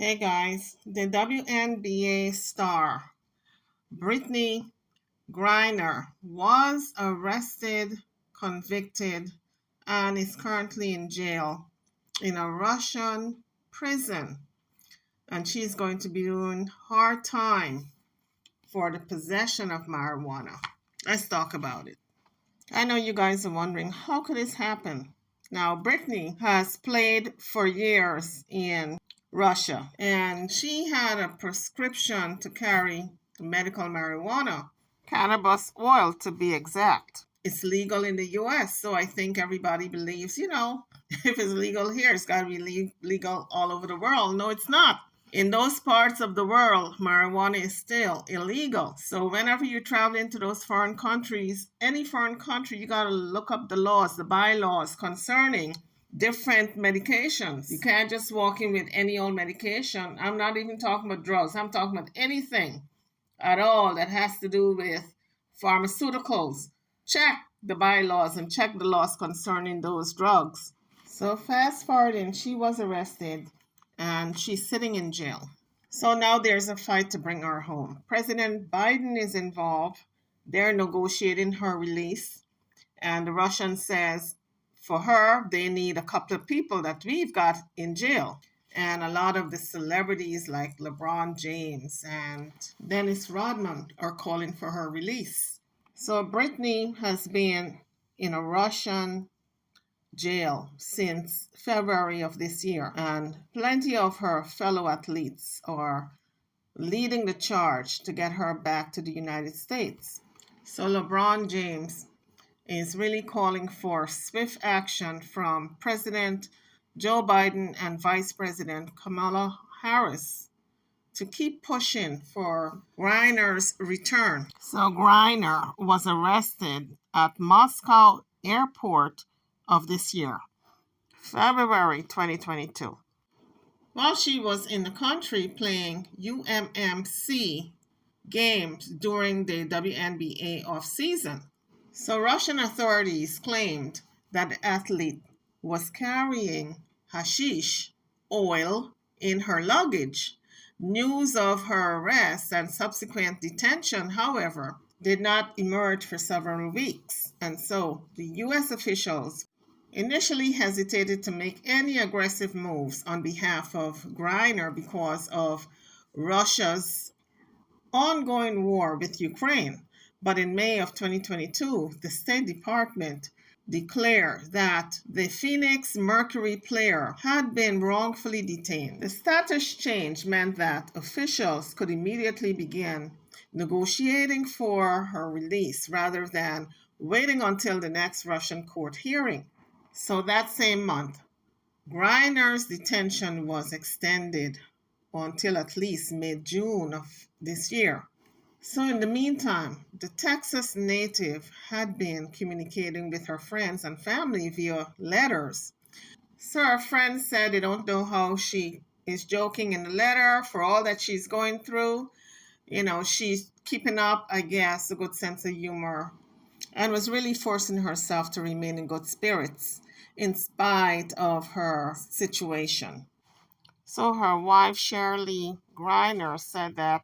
Hey guys, the WNBA star Brittany Griner was arrested, convicted, and is currently in jail in a Russian prison. And she's going to be doing hard time for the possession of marijuana. Let's talk about it. I know you guys are wondering, how could this happen? Now, Brittany has played for years in Russia, and she had a prescription to carry medical marijuana, cannabis oil to be exact. It's legal in the US, so I think everybody believes, if it's legal here, it's got to be legal all over the world. No, it's not. In those parts of the world, marijuana is still illegal. So whenever you travel into those foreign countries, any foreign country, you got to look up the laws, the bylaws concerning different medications. You can't just walk in with any old medication. I'm not even talking about drugs. I'm talking about anything at all that has to do with pharmaceuticals. Check the bylaws and check the laws concerning those drugs. So fast forwarding, she was arrested and she's sitting in jail. So now there's a fight to bring her home. President Biden is involved. They're negotiating her release. And the Russian says for her, they need a couple of people that we've got in jail. And a lot of the celebrities like LeBron James and Dennis Rodman are calling for her release. So Brittany has been in a Russian jail since February of this year, and plenty of her fellow athletes are leading the charge to get her back to the United States. So LeBron James is really calling for swift action from President Joe Biden and Vice President Kamala Harris to keep pushing for Griner's return. So Griner was arrested at Moscow airport of this year, February 2022, while she was in the country playing UMMC games during the WNBA off-season. So Russian authorities claimed that the athlete was carrying hashish oil in her luggage. News of her arrest and subsequent detention, however, did not emerge for several weeks. And so the U.S. officials initially hesitated to make any aggressive moves on behalf of Griner because of Russia's ongoing war with Ukraine. But in May of 2022, the State Department declared that the Phoenix Mercury player had been wrongfully detained. The status change meant that officials could immediately begin negotiating for her release rather than waiting until the next Russian court hearing. So that same month, Griner's detention was extended until at least mid-June of this year. So in the meantime, the Texas native had been communicating with her friends and family via letters. So her friends said they don't know how she is joking in the letter for all that she's going through. She's keeping up, I guess, a good sense of humor and was really forcing herself to remain in good spirits in spite of her situation. So her wife, Shirley Griner, said that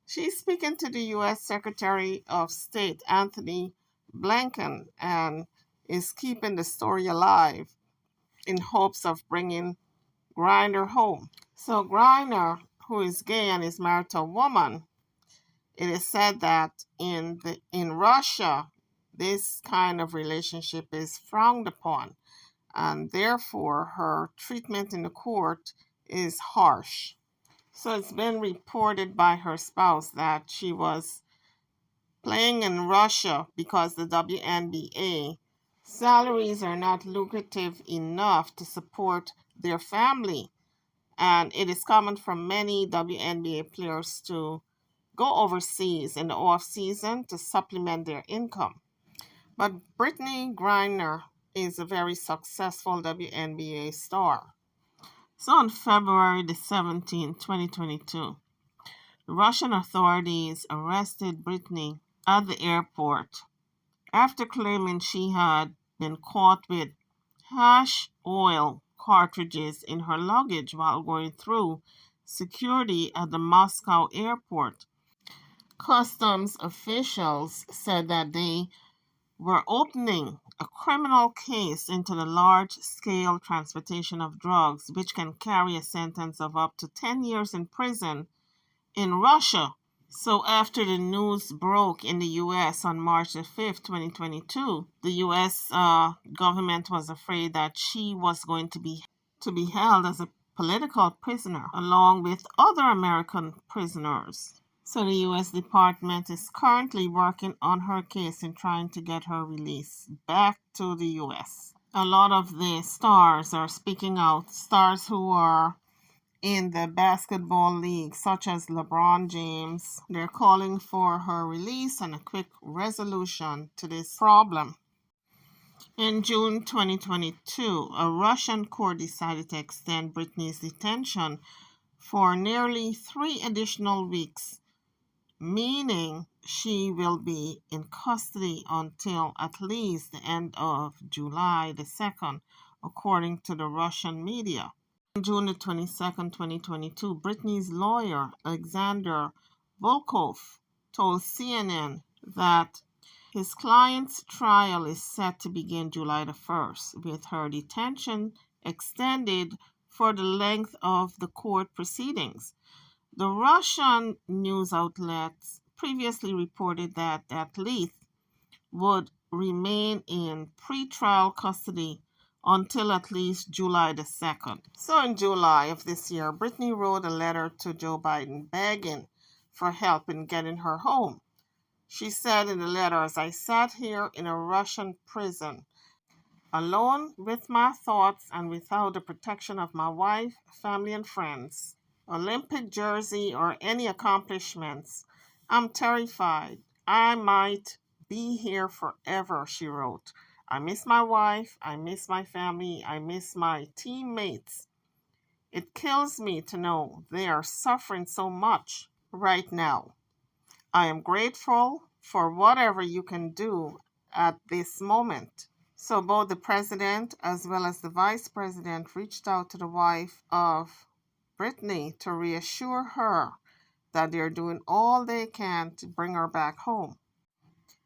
she's speaking to the U.S. Secretary of State, Anthony Blinken, and is keeping the story alive in hopes of bringing Griner home. So Griner, who is gay and is married to a woman, it is said that in Russia, this kind of relationship is frowned upon, and therefore her treatment in the court is harsh. So it's been reported by her spouse that she was playing in Russia because the WNBA salaries are not lucrative enough to support their family. And it is common for many WNBA players to go overseas in the off season to supplement their income. But Brittany Griner is a very successful WNBA star. So on February the 17th, 2022, the Russian authorities arrested Brittany at the airport after claiming she had been caught with hash oil cartridges in her luggage while going through security at the Moscow airport. Customs officials said that they were opening a criminal case into the large-scale transportation of drugs, which can carry a sentence of up to 10 years in prison in Russia. So after the news broke in the U.S. on March the 5th, 2022, the U.S. Government was afraid that she was going to be held as a political prisoner along with other American prisoners. So the U.S. Department is currently working on her case and trying to get her released back to the U.S. A lot of the stars are speaking out, stars who are in the basketball league, such as LeBron James. They're calling for her release and a quick resolution to this problem. In June 2022, a Russian court decided to extend Brittany's detention for nearly 3 additional weeks, meaning she will be in custody until at least the end of July the 2nd, according to the Russian media. On June the 22nd, 2022, Brittany's lawyer, Alexander Volkov, told CNN that his client's trial is set to begin July the 1st, with her detention extended for the length of the court proceedings. The Russian news outlets previously reported that the athlete would remain in pretrial custody until at least July the 2nd. So in July of this year, Brittany wrote a letter to Joe Biden begging for help in getting her home. She said in the letter, "As I sat here in a Russian prison, alone with my thoughts and without the protection of my wife, family, and friends, Olympic jersey, or any accomplishments, I'm terrified. I might be here forever," she wrote. "I miss my wife, I miss my family, I miss my teammates. It kills me to know they are suffering so much right now. I am grateful for whatever you can do at this moment." So both the president as well as the vice president reached out to the wife of Brittany to reassure her that they're doing all they can to bring her back home.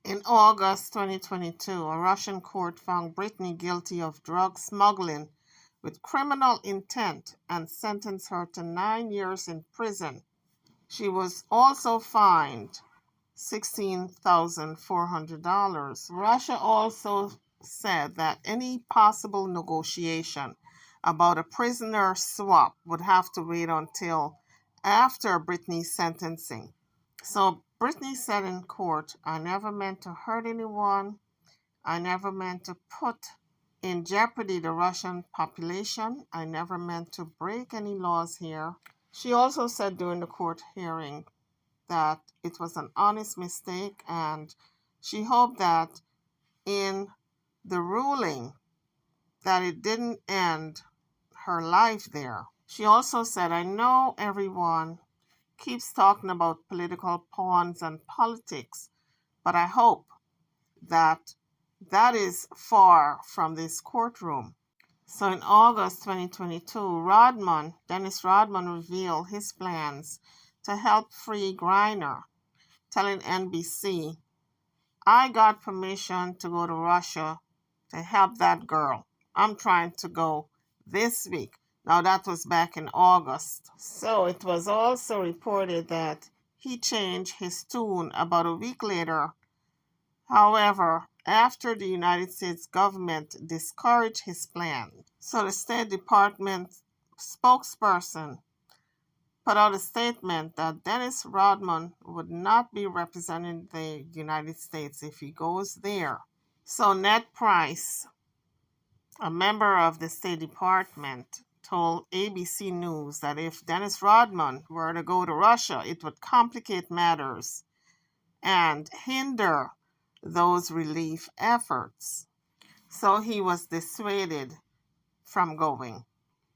In August 2022, a Russian court found Brittany guilty of drug smuggling with criminal intent and sentenced her to 9 years in prison. She was also fined $16,400. Russia also said that any possible negotiation about a prisoner swap would have to wait until after Brittany's sentencing. So Brittany said in court, "I never meant to hurt anyone. I never meant to put in jeopardy the Russian population. I never meant to break any laws here." She also said during the court hearing that it was an honest mistake, and she hoped that in the ruling that it didn't end her life there. She also said, "I know everyone keeps talking about political pawns and politics, but I hope that that is far from this courtroom." So in August 2022, Dennis Rodman revealed his plans to help free Griner, telling NBC, "I got permission to go to Russia to help that girl. I'm trying to go this week." Now that was back in August. So it was also reported that he changed his tune about a week later. However, after the United States government discouraged his plan. So the State Department spokesperson put out a statement that Dennis Rodman would not be representing the United States if he goes there. So Ned Price, a member of the State Department, told ABC News that if Dennis Rodman were to go to Russia, it would complicate matters and hinder those relief efforts. So he was dissuaded from going.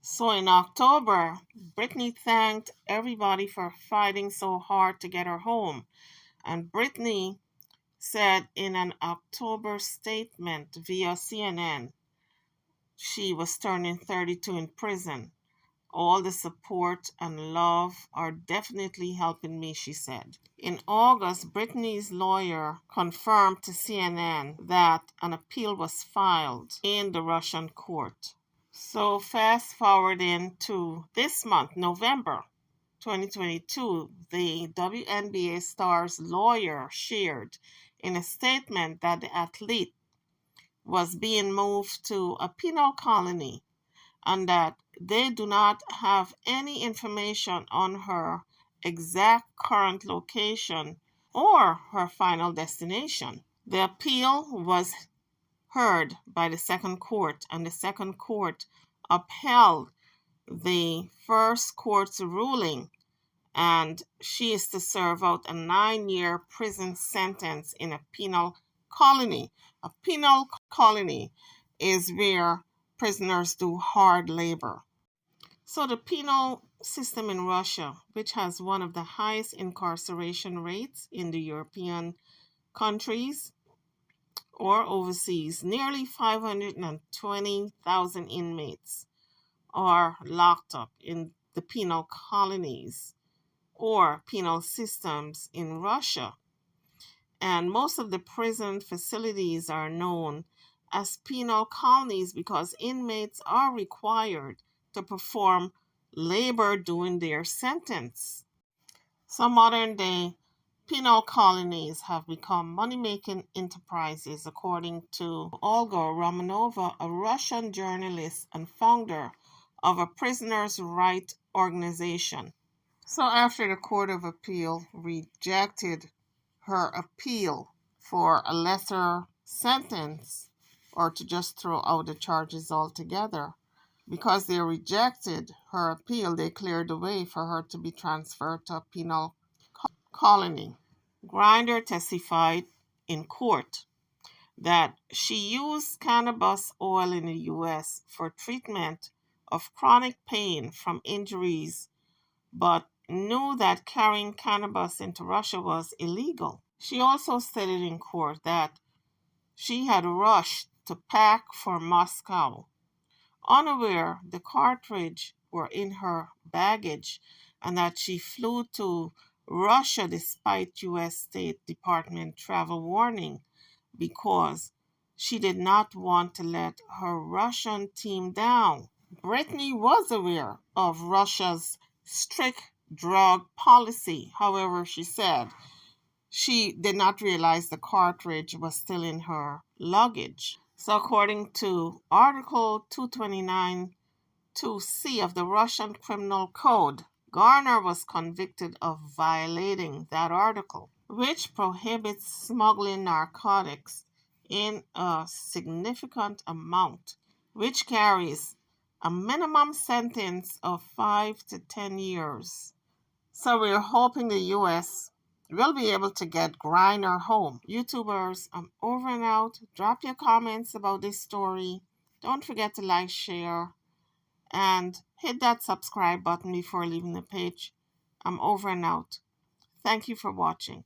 So in October, Brittany thanked everybody for fighting so hard to get her home. And Brittany said in an October statement via CNN she was turning 32 in prison. All the support and love are definitely helping me, she said. In August, Brittany's lawyer confirmed to CNN that an appeal was filed in the Russian court. So fast forwarding to this month, November 2022, the WNBA star's lawyer shared in a statement that the athlete was being moved to a penal colony and that they do not have any information on her exact current location or her final destination. The appeal was heard by the second court, and the second court upheld the first court's ruling, and she is to serve out a 9-year prison sentence in a penal colony. A penal colony is where prisoners do hard labor. So the penal system in Russia, which has one of the highest incarceration rates in the European countries or overseas, nearly 520,000 inmates are locked up in the penal colonies or penal systems in Russia. And most of the prison facilities are known as penal colonies because inmates are required to perform labor during their sentence. Some modern day penal colonies have become money making enterprises, according to Olga Romanova, a Russian journalist and founder of a prisoners' rights organization. So, after the Court of Appeal rejected her appeal for a lesser sentence or to just throw out the charges altogether, because they rejected her appeal, they cleared the way for her to be transferred to a penal colony. Griner testified in court that she used cannabis oil in the U.S. for treatment of chronic pain from injuries, but knew that carrying cannabis into Russia was illegal. She also stated in court that she had rushed to pack for Moscow, unaware the cartridge were in her baggage, and that she flew to Russia despite U.S. State Department travel warning because she did not want to let her Russian team down. Brittany was aware of Russia's strict drug policy. However, she said she did not realize the cartridge was still in her luggage. So, according to Article 229 2C of the Russian Criminal Code, Griner was convicted of violating that article, which prohibits smuggling narcotics in a significant amount, which carries a minimum sentence of 5 to 10 years. So we're hoping the U.S. will be able to get Griner home. YouTubers, I'm over and out. Drop your comments about this story. Don't forget to like, share, and hit that subscribe button before leaving the page. I'm over and out. Thank you for watching.